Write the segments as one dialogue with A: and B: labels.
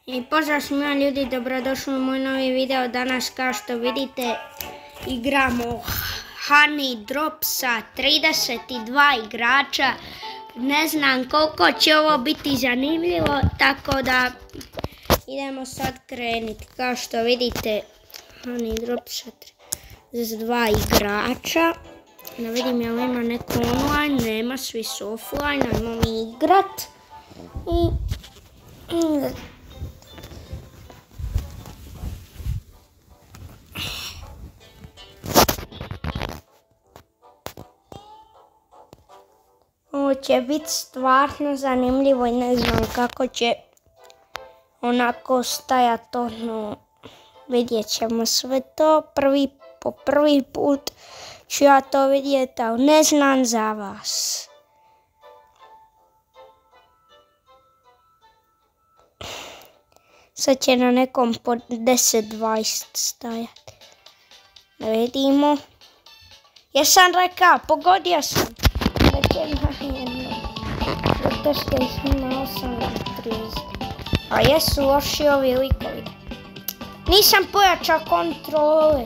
A: I pozdrav svima ljudi, dobrodošli u moj novi video. Danas kao što vidite igramo Honey Drop sa 32 igrača. Ne znam koliko će ovo biti zanimljivo, tako da idemo sad krenuti. Kao što vidite Honey Drop sa 32 igrača. Da vidim jel ima neko online, nema, svi su offline, ajmo mi igrat. Ovo će biti stvarno zanimljivo i ne znam kako će onako stajati, vidjet ćemo sve to. Po prvi put ću ja to vidjeti, ali ne znam za vas. Sad će na nekom po 10-20 stajati. Da vidimo. Jesam rekao, pogodio sam. Zato što ih ima 8-30. A jesu loši ovi likovi. Nisam pojačao kontrole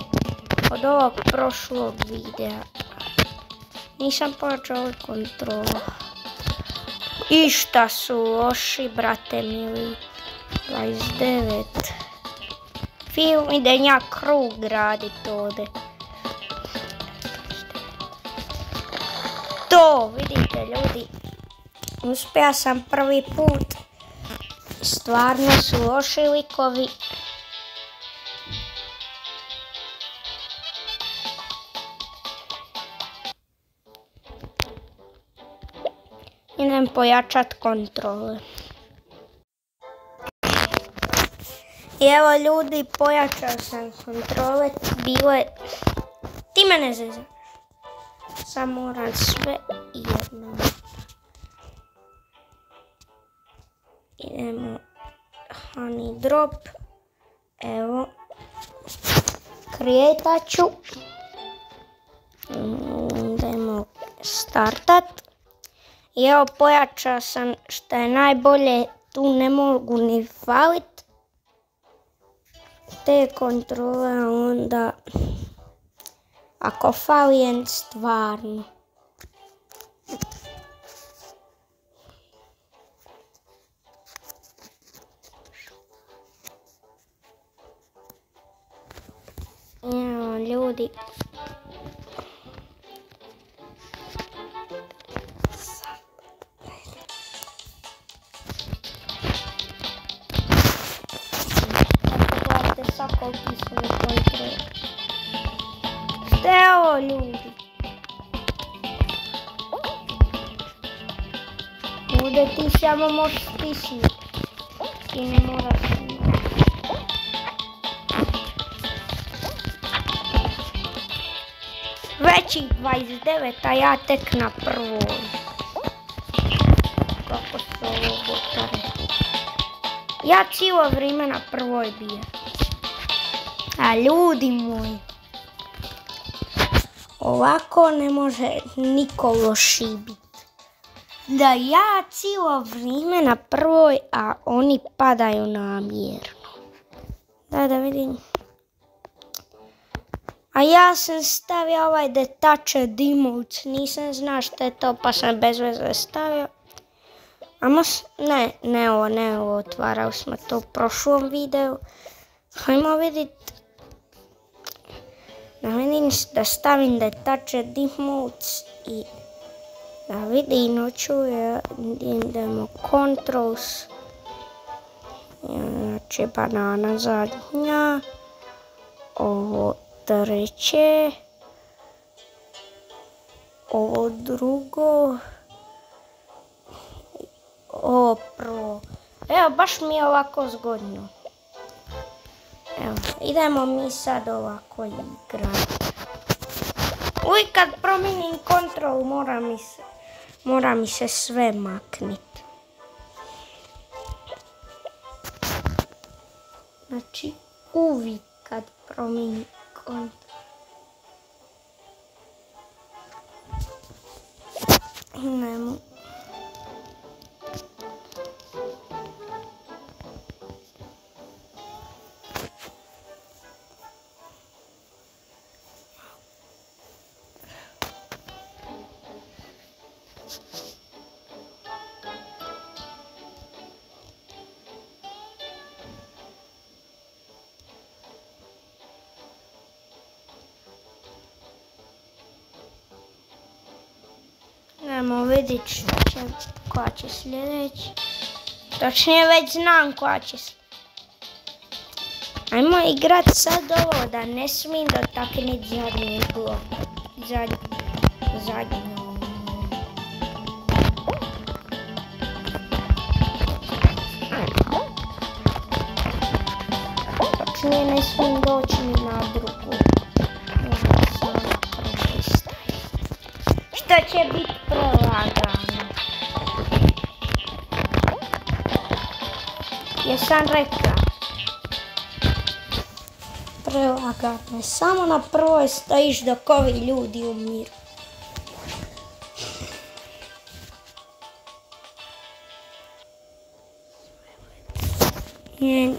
A: od ovog prošlog videa. Nisam pojačao ove kontrole. I šta su loši, brate mili. 29. Film idem ja krug radit ovdje. To, vidite ljudi, uspija sam prvi put, stvarno su loši likovi. Idem pojačat kontrole. I evo ljudi, pojačao sam kontrole, bile, ti mene zezam. Sam moram sve jedno. Idemo Honey Drop. Evo. Kretat ću. Idemo startat. I evo pojačao sam što je najbolje. Tu ne mogu ni falit te kontrole, onda ako falijem stvarno. Evo ljudi. Gledajte sad koliki su mi kontrole. Evo ljudi. Ovdje ti samo možeš stisnuti. Ti ne moraš. Većih 29, a ja tek na prvoj. Kako se ovo botare. Ja cijelo vrijeme na prvoj bijem. A ljudi moji. Ovako ne može niko loši biti. Da ja cijelo vrijeme na prvoj, a oni padaju namjerno. Da vidim. A ja sam stavio ovaj detached emotes, nisam znao što je to pa sam bez veze stavio. Ne ovo, otvarali smo to u prošlom videu. Hajmo vidjeti. Da vidim, da stavim detached emotes i da vidim, noću idemo controls. Znači banana zadnja, ovo treće, ovo drugo, ovo prvo. Evo, baš mi je ovako zgodno. Evo, idemo mi sad ovako igrati. Uvijek kad promijenim kontrol mora mi se sve makniti. Znači, uvijek kad promijenim kontrol. Nemo. Ajmo vidjeti koja će sljedeći. Točnije već znam koja će sljedeći. Ajmo igrat sad ovo da ne smijem dotakniti zadnji blok. Zadnji. Točnije ne smijem doći ni na drugu. Što će biti prelagano. Jesam rekla. Prelagano. Samo na prvoj stojiš dok ovi ljudi umiru.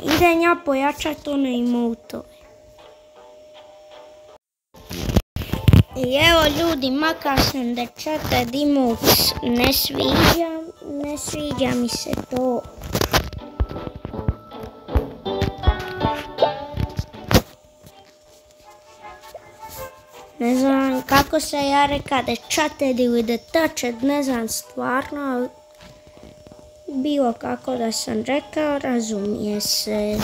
A: Idem ja pojačati one emotove. I evo ljudi, makar sam da Chatted emotes ne sviđa mi se to. Ne znam kako se ja reka da Chatted ili da Touched, ne znam stvarno, ali bilo kako da sam rekao, razumije se.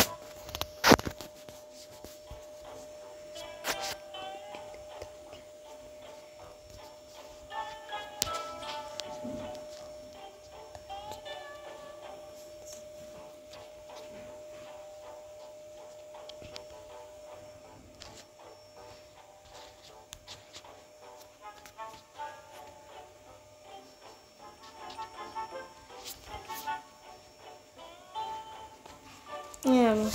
A: Evo.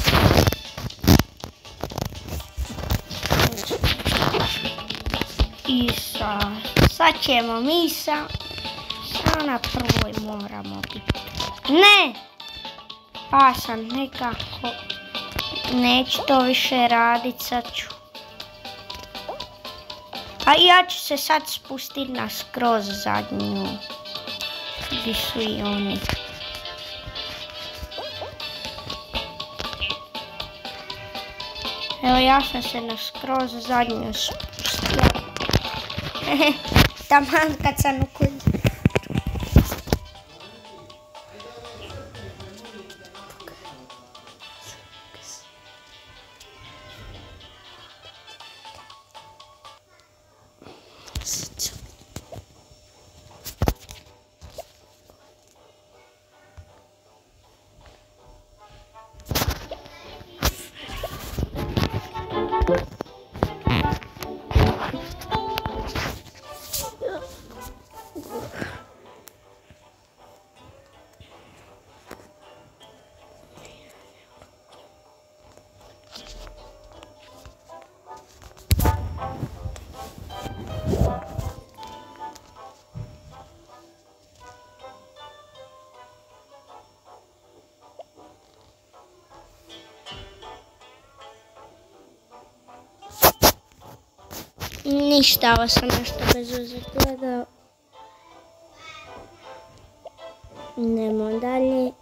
A: Isa. Sad ćemo misa. Sad na prvoj moramo biti. Ne! Pa sam nekako. Neću to više radit, sad ću. A ja ću se sad spustiti na skroz zadnju. Gdje su i oni. Evo ja sam se na skroz zadnju spustila. Taman kad sam u kući. Ništa, ovo sam nešto bez veze gledao. Idemo dalje.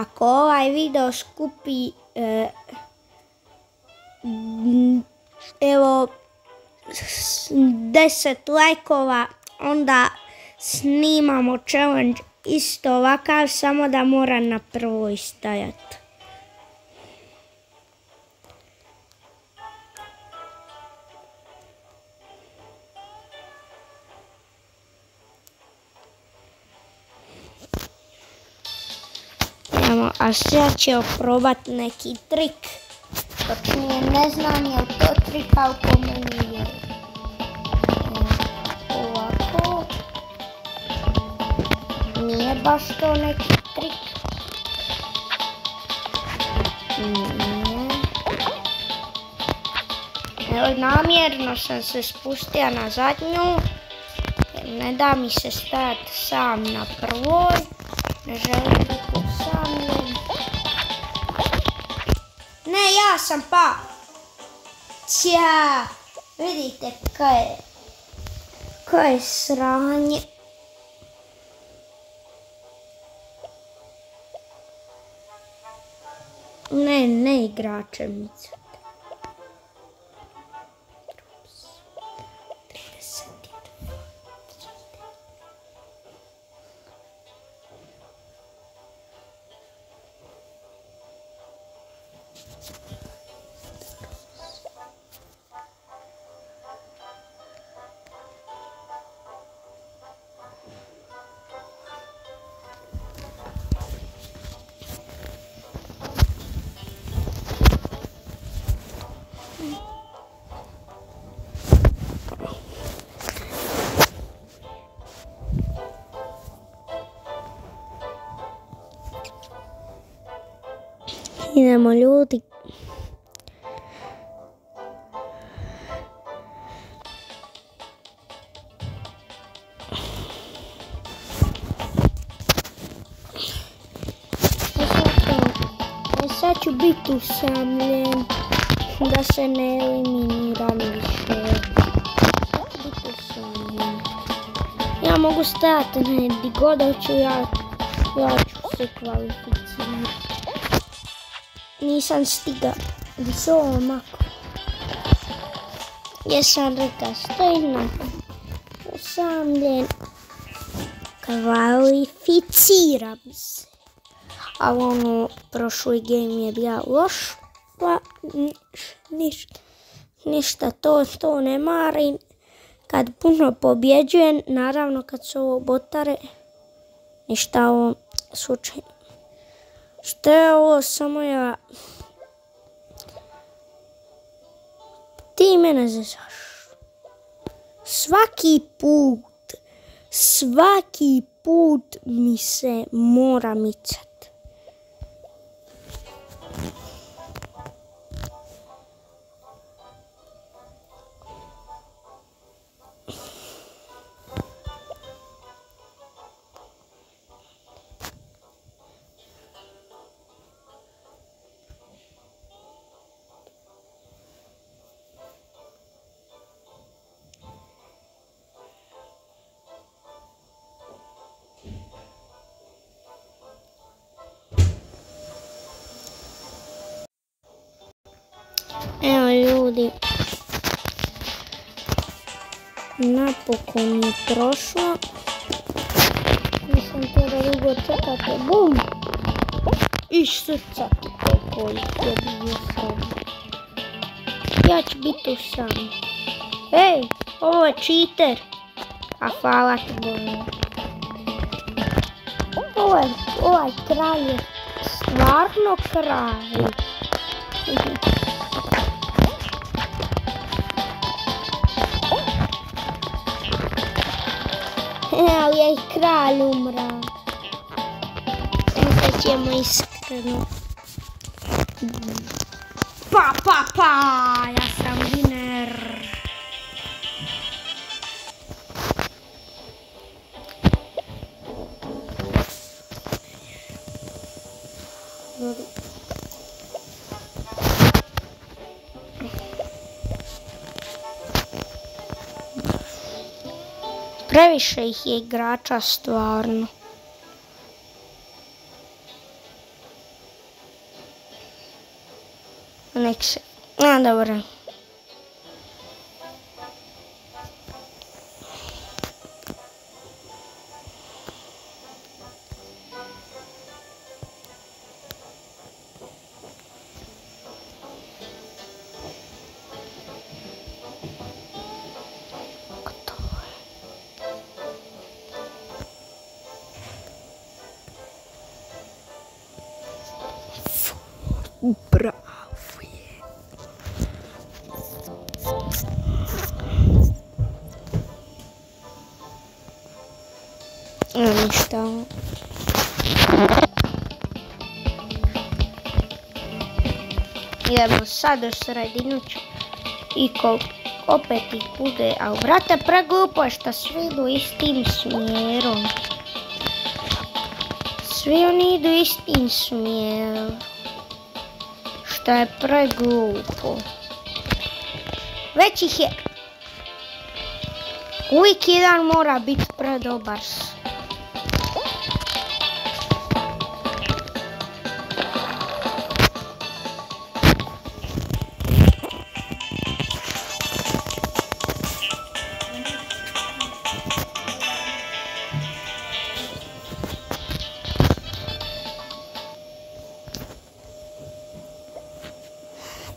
A: Ako ovaj video skupi evo 10 lajkova, onda snimamo challenge isto ovakav, samo da mora na prvoj stajati. A sad ćemo probati neki trik. Točnije ne znam je li to trik, ali po meni je. Ovako. Nije baš to neki trik. Nije. Evo namjerno sam se spustila na zadnju. Jer ne da mi se stajati sam na prvoj. Ne želim biti usamljen. Ne, ja sam Kaj sranje. Ne igrače micati. Idemo ljudi. Sad ću biti usamljen da se ne eliminiram više. Ja mogu stajati gdje god hoću, ja ću se kvalificirati. Nisam stigao zomako. Jesam rekao, stojim usamljen. Kvalificiram se. A ono, prošli game je bio loš, pa ništa, to ne marim. Kad puno pobjeđujem, naravno kad su ovo botare, ništa ovo slučajno. Što je ovo, samo ja... Ti mene zezaš. Svaki put mi se mora micat. Evo ljudi, napokon je prošlo. Nisam to da dugo čekate, bum! Iš srca koji je bio sam. Ja ću biti sam. Ej, ovo je cheater. A hvala ti Bože. Ovaj kralj je stvarno kralj. Ali je i kralj umra. Sad ćemo iskreno. Pa, ja sam winner. Previše ih je igrača stvarno. Nek se... dobro. Bravo je. Ništa. Idemo sad u sredinu i opet ih bude, a brate preglupo je što svi idu istim smjerom. Svi oni idu istim smjerom. Što je preglupo. Već ih je Uvijek jedan mora biti predobar.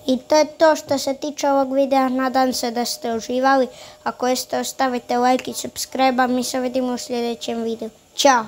A: I to je to što se tiče ovog videa, nadam se da ste uživali. Ako jeste, ostavite like i subscribe, a mi se vidimo u sljedećem videu. Ćao!